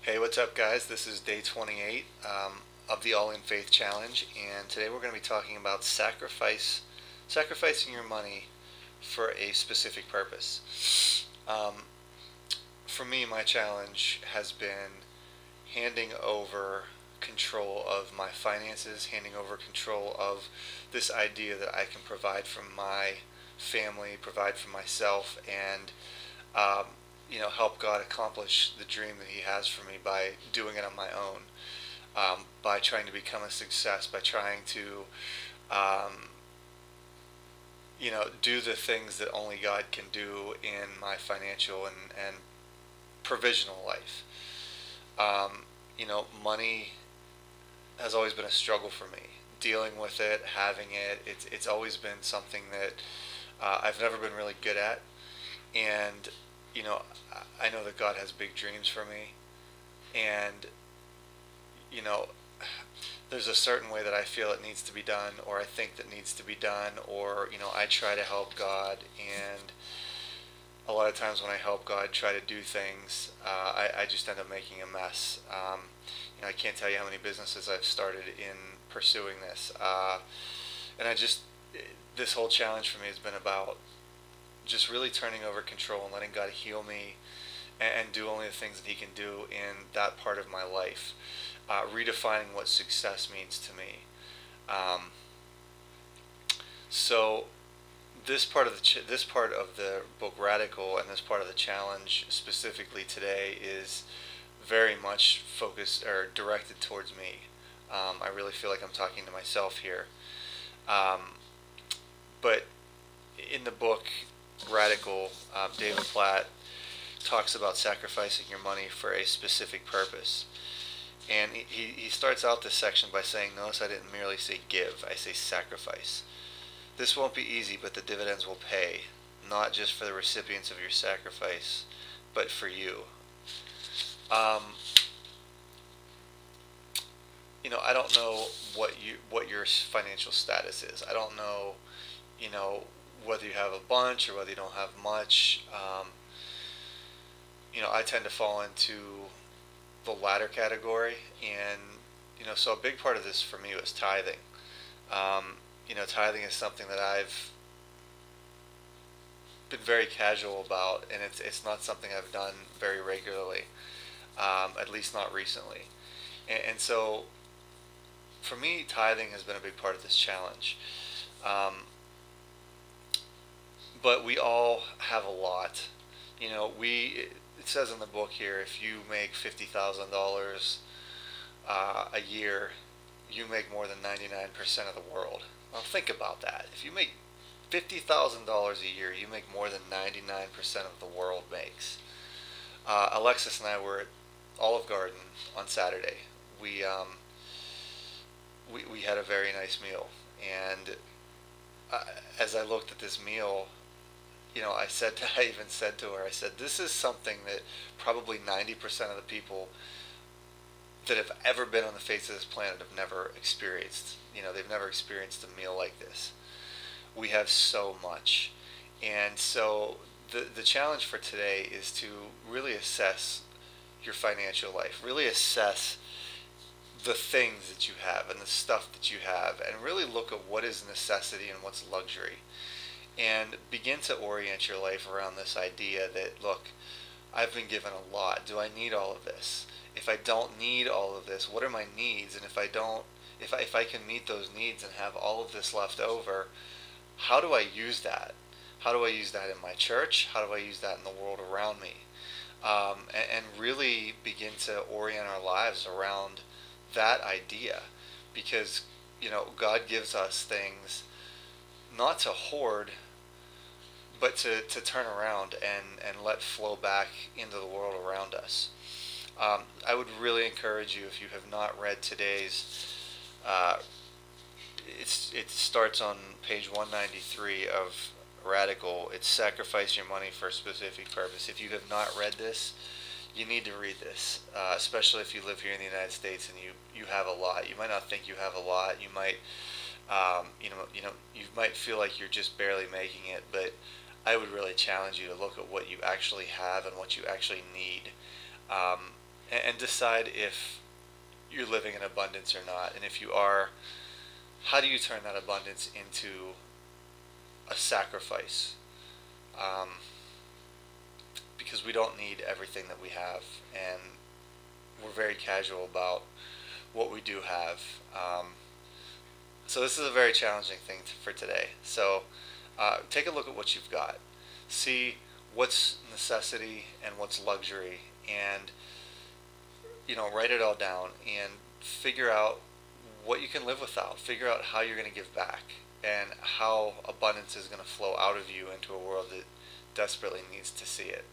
Hey, what's up, guys? This is day 28 of the All in Faith Challenge, and today we're going to be talking about sacrificing your money for a specific purpose. For me, my challenge has been handing over control of my finances, handing over control of this idea that I can provide for my family, provide for myself, and um, help God accomplish the dream that He has for me by doing it on my own, by trying to become a success, by trying to, um, do the things that only God can do in my financial and provisional life. Money has always been a struggle for me. Dealing with it, having it, it's always been something that I've never been really good at. And, you know, I know that God has big dreams for me. And, you know, there's a certain way that I feel it needs to be done, or I think that needs to be done, or, I try to help God. And a lot of times when I help God try to do things, I just end up making a mess. I can't tell you how many businesses I've started in pursuing this. And this whole challenge for me has been about just really turning over control and letting God heal me and do only the things that He can do in that part of my life, redefining what success means to me. Um, so this part of the book Radical and this part of the challenge specifically today is very much focused or directed towards me. I really feel like I'm talking to myself here. Um, but in the book Radical, David Platt talks about sacrificing your money for a specific purpose. And he starts out this section by saying, notice I didn't merely say give, I say sacrifice. This won't be easy, but the dividends will pay, not just for the recipients of your sacrifice, but for you. Um, I don't know what your financial status is. I don't know, you know, whether you have a bunch or whether you don't have much. I tend to fall into the latter category, and so a big part of this for me was tithing. Tithing is something that I've been very casual about, and it's not something I've done very regularly, at least not recently. And so for me, tithing has been a big part of this challenge. Um, but we all have a lot. It says in the book here, if you make $50,000 a year, you make more than 99% of the world. Well, think about that. If you make $50,000 a year, you make more than 99% of the world makes. Alexis and I were at Olive Garden on Saturday. We we had a very nice meal, and as I looked at this meal, I even said to her, I said, this is something that probably 90% of the people that have ever been on the face of this planet have never experienced. They've never experienced a meal like this. We have so much. And so the challenge for today is to really assess your financial life, really assess the things that you have and the stuff that you have, and really look at what is necessity and what's luxury, and begin to orient your life around this idea that, look, I've been given a lot. Do I need all of this? If I don't need all of this, what are my needs? And if I don't, if I can meet those needs and have all of this left over, how do I use that? How do I use that in my church? How do I use that in the world around me? And really begin to orient our lives around that idea, because God gives us things not to hoard, but to turn around and let flow back into the world around us. I would really encourage you, if you have not read today's, uh, it starts on page 193 of Radical. It's sacrifice your money for a specific purpose. If you have not read this, you need to read this, especially if you live here in the United States and you have a lot. You might not think you have a lot. You might, you might feel like you're just barely making it. But I would really challenge you to look at what you actually have and what you actually need. Um, and decide if you're living in abundance or not. And if you are, how do you turn that abundance into a sacrifice? Um, because we don't need everything that we have, and we're very casual about what we do have. So this is a very challenging thing for today. So take a look at what you've got. See what's necessity and what's luxury, and write it all down and figure out what you can live without. Figure out how you're going to give back and how abundance is going to flow out of you into a world that desperately needs to see it.